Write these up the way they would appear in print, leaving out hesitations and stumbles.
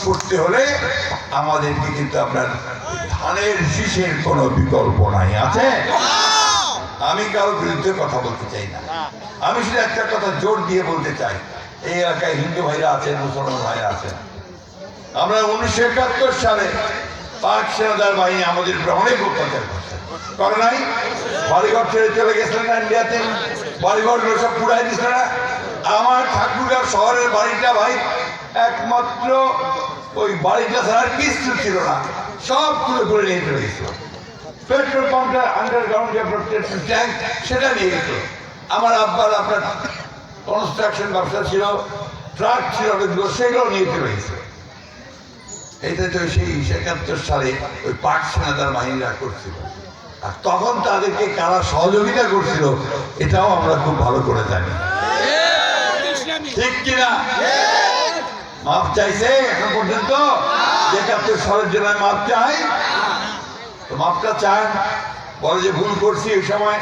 করতে হলে আমাদেরকে কিন্তু আপনার ধানের শীষের কোনো বিকল্প নাই। আছে? আমি কারোর বিরুদ্ধে কথা বলতে চাই না, আমি শুধু একটা কথা জোর দিয়ে বলতে চাই, এই এলাকায় হিন্দু ভাইরা আছেন, মুসলমান ভাইরা আছেন। আমরা 1971 সালে পাক সেনাদার বাহিনী আমাদের উপরে অনেক অত্যাচার করছে, করে নাই? বাড়িঘর ছেড়ে চলে গেছিলেন না ইন্ডিয়াতে, বাড়িঘরগুলো সব পুড়াই দিচ্ছে না। আমার ঠাকুরগাঁও শহরের বাড়িটা ভাই একমাত্র ওই বাড়িটা ছাড়া কিছু ছিল না, সব তুলে করে নিয়ে চলে গেছিল। পেট্রোল পাম্পটা আন্ডারগ্রাউন্ড যে পেট্রোল ট্যাঙ্ক সেটা নিয়ে গেছিল। আমার আব্বার আপনার কনস্ট্রাকশন ব্যবসা ছিল, ট্রাক ছিল অনেকগুলো, সেগুলো নিয়ে চলে গেছিল। এইটা তো সেই 71 সালে ওই পাক সেনাদার বাহিনীরা করছিল, আর তখন তাদেরকে কারা সহযোগিতা করছিল এটাও আমরা খুব ভালো করে জানি। ঠিক কিনা? মাপ চাইছে এখন পর্যন্ত? 71 সালের জন্য মাপ চাই, তো মাপটা চান, বলে যে ভুল করছি ওই সময়,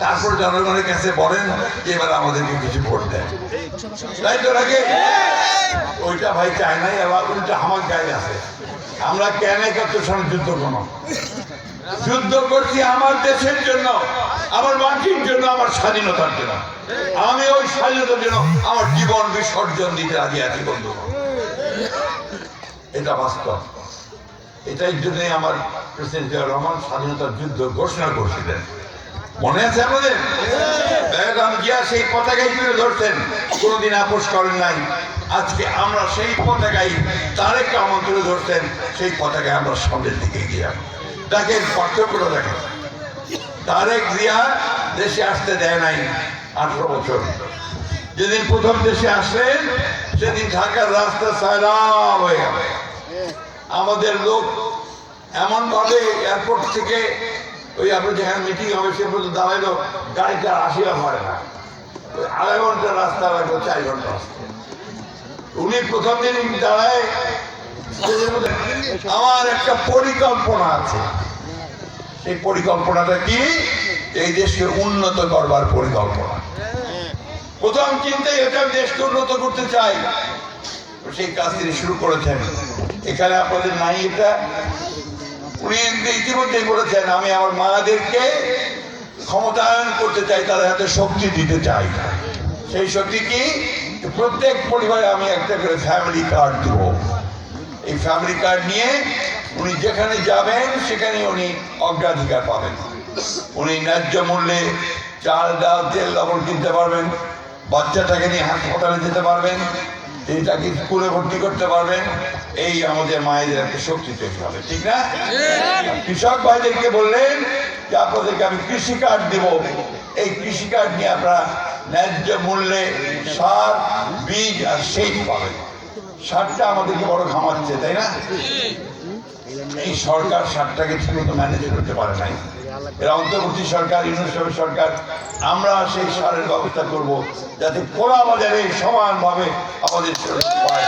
তারপর জনগণের কাছে বলেন যে এবার আমাদেরকে কিছু ভোট দেয়, তাই তো নাকি? ওইটা ভাই চায় নাই, আবার উল্টা আমার গায়ে আছে। আমরা কেন 71 সালে যুদ্ধ করব? যুদ্ধ করছি আমার দেশের জন্য, আমার মাটির জন্য, আমার স্বাধীনতার জন্য। আমি ওই স্বাধীনতার জন্য আমার জীবন বিসর্জন দিতে রাজি আছি বন্ধু। এটা বাস্তব। এটাই জন্যই আমার প্রেসিডেন্ট জিয়াউর রহমান স্বাধীনতার যুদ্ধ ঘোষণা করছিলেন, মনে আছে আমাদের? বেগম জিয়া সেই পতাকাই তুলে ধরতেন, কোনোদিন আপোষ করেন নাই। আজকে আমরা সেই পতাকাই তারেক রহমান তুলে ধরতেন, সেই পতাকায় আমরা সামনের দিকে গিয়ে দেখেন পার্থক্যটা দেখেন। তারেক জিয়া দেশে আসতে দেয় নাই 18 বছর। যেদিন প্রথম দেশে আসলেন সেদিন ঢাকার রাস্তা সাইলাম হয়ে গেল। আমাদের লোক এমন ভাবে এয়ারপোর্ট থেকে ওই আপনার যেখানে মিটিং হবে সে পর্যন্ত দাঁড়াইলো, গাড়িটা আসিয়া হয় না, ওই 2.5 ঘন্টা রাস্তা লাগলো, 4 ঘন্টা রাস্তা। উনি প্রথম দিন দাঁড়ায়, আমার একটা পরিকল্পনা আছে। সেই পরিকল্পনাটা কি? এই দেশকে উন্নত করবার পরিকল্পনা। প্রথম চিন্তাই এটা, দেশকে উন্নত করতে চাই, সেই কাজ তিনি শুরু করেছেন। এখানে আপনাদের নাই এটা, উনি ইতিমধ্যে বলেছেন আমি আমার মাদেরকে ক্ষমতায়ন করতে চাই, তাদের হাতে শক্তি দিতে চাই। সেই শক্তি কি? প্রত্যেক পরিবারে আমি একটা করে ফ্যামিলি কার্ড দেব। এই ফ্যামিলি কার্ড নিয়ে উনি যেখানে যাবেন সেখানে উনি অগ্রাধিকার পাবেন। উনি ন্যায্য মূল্যে চাল, ডাল, তেল, লবণ কিনতে পারবেন, বাচ্চাটাকে নিয়ে হাসপাতালে যেতে পারবেন, এটাকে স্কুলে ভর্তি করতে পারবেন। এই আমাদের মায়েদের একটা শক্তি তৈরি হবে, ঠিক না? কৃষক ভাইদেরকে বললেন যে আপনাদেরকে আমি কৃষি কার্ড দিব, এই কৃষি কার্ড নিয়ে আপনারা ন্যায্য মূল্যে সার, বীজ আর সেচ পাবেন। সারটা আমাদেরকে বড় ঘামাচ্ছে, তাই না? এই সরকার সারটাকে ঠিকমতো ম্যানেজ করতে পারে নাই। এরা অন্তর্বর্তী সরকার, ইউনিয়ন সরকার, আমরা সেই সারের ব্যবস্থা করব যাতে খোলা বাজারে সমানভাবে আমাদের পায়।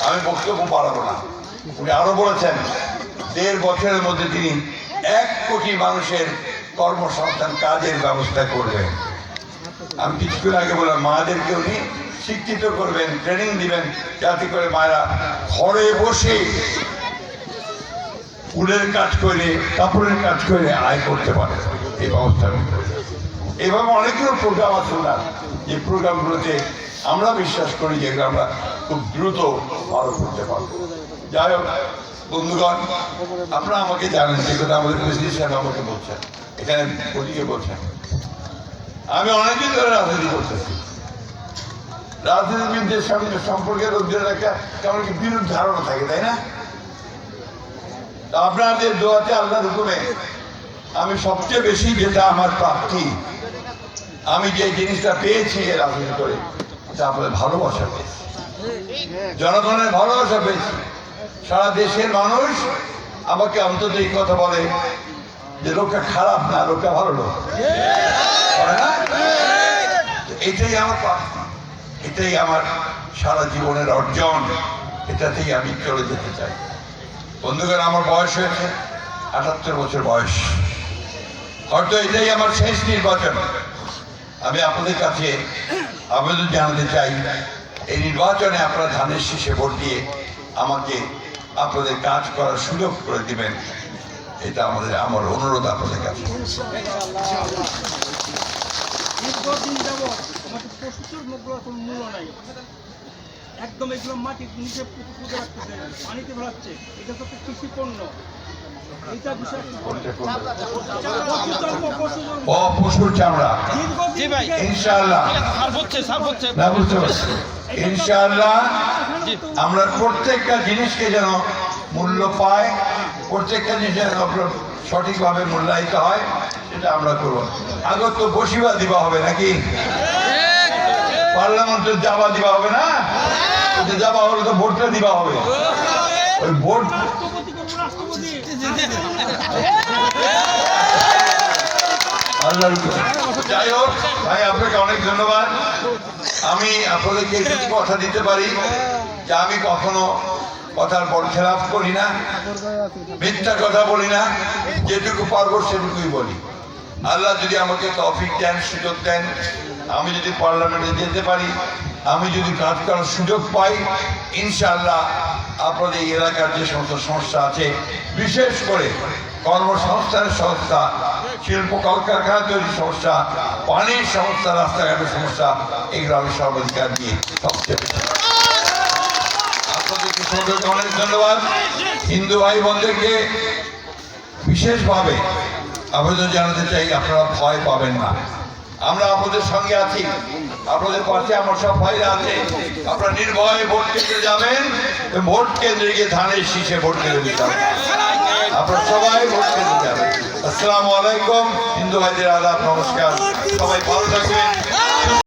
আমি বক্তব্য বাড়াবো না। উনি আরো বলেছেন 1.5 বছরের মধ্যে তিনি 1 কোটি মানুষের কর্মসংস্থান কাজের ব্যবস্থা করবেন। আমি কিছুক্ষণ আগে বললাম মাদেরকে উনি শিক্ষিত করবেন, ট্রেনিং দিবেন, যাতে করে মায়েরা ঘরে বসে উলের কাজ করে, কাপড়ের কাজ করে আয় করতে পারে। এই ব্যবস্থা এইভাবে অনেকগুলো প্রোগ্রাম আছে না, যে প্রোগ্রামগুলোতে আমরা বিশ্বাস করি যে আমরা খুব দ্রুত ভালো করতে পারবো। যাই হোক বন্ধুগণ, আপনারা আমাকে জানেন, যে কথা আমাদের প্রেসিডেন্ট সাহেব আমাকে বলছেন, এখানে ওদিকে বলছেন, আমি অনেকদিন ধরে রাজনীতি করতেছি। রাজনীতিবিদদের সঙ্গে সম্পর্কে লোকদের একটা কেমন কি বিরূপ ধারণা থাকে, তাই না? আপনাদের দোয়াতে, আল্লাহর হুকুমে আমি সবচেয়ে বেশি যেটা আমার প্রাপ্তি, আমি যে জিনিসটা পেয়েছি রাজনীতি করে, এটা আপনাদের ভালোবাসা পেয়েছি, জনগণের ভালোবাসা পেয়েছি। সারা দেশের মানুষ আমাকে অন্তত এই কথা বলে যে লোকটা খারাপ না, লোকটা ভালো লোক, না? এটাই আমার প্রাপ্তি, এটাই আমার সারা জীবনের অর্জন, এটাতেই আমি চলে যেতে চাই। বন্ধুগণ, আমার বয়স হয়েছে 78 বছর বয়স, হয়তো এটাই আমার শেষ নির্বাচন। আমি আপনাদের কাছে আবেদন জানাতে চাই, এই নির্বাচনে আপনারা ধানের শীষে ভোট দিয়ে আমাকে আপনাদের কাজ করার সুযোগ করে দিবেন, এটা আমার অনুরোধ আপনাদের কাছে। দীর্ঘদিন যাবৎ আমাদের প্রচুর কোনো মূল্য নাই, একদম এগুলো মাটির নিচে পুঁতে রাখতেছে, পানিতে ভরাচ্ছে, এটা তো কৃষি পণ্য। এইটা বিষয় পশুর চামড়া ইনশাআল্লাহ না বুঝতে পারছি। ইনশাআল্লাহ আমরা প্রত্যেকটা জিনিসকে যেন মূল্য পায়, প্রত্যেকটা জিনিস যেন সঠিকভাবে মূল্যায়িত হয়, সেটা আমরা করব। আগত তো বসিবা দিবা হবে নাকি, পার্লামেন্টের যাবা দিবা হবে না, যাবা হলে তো ভোটটা দিবা হবে। ওই ভোট যাই হোক ভাই, আপনাকে অনেক ধন্যবাদ। আমি আপনাদেরকে একটু কথা দিতে পারি যে আমি কখনো কথার বরখেলাপ করি না, মিথ্যা কথা বলি না, যেটুকু পারবো সেটুকুই বলি। আল্লাহ যদি আমাকে তৌফিক দেন, সুযোগ দেন, আমি যদি পার্লামেন্টে যেতে পারি, আমি যদি কাজ করার সুযোগ পাই, ইনশাআল্লাহ আপনাদের এই এলাকার যে সমস্ত সমস্যা আছে, বিশেষ করে কর্মসংস্থানের সমস্যা, শিল্প কলকারখানা তৈরির সমস্যা, পানির সমস্যা, রাস্তাঘাটের সমস্যা, এগুলো আমি সর্বাধিকার দিয়ে সবচেয়ে বেশি। আপনাদেরকে সকলকে অনেক ধন্যবাদ। হিন্দু ভাই বোনদেরকে বিশেষভাবে আবেদন জানাতে চাই, আপনারা ভয় পাবেন না, আমরা আপনাদের সঙ্গে আছি, আপনাদের পাশে আমার সব ভাইরা আছে। আপনারা নির্ভয়ে ভোট কেন্দ্রে যাবেন, ভোট কেন্দ্রে গিয়ে ধানের শীষে ভোট কেন্দ্রে দিতে হবে। আপনারা সবাই ভোট কেন্দ্রে যাবেন। আসসালামু আলাইকুম, হিন্দু ভাইদের আদাব, নমস্কার, সবাই ভালো থাকবেন।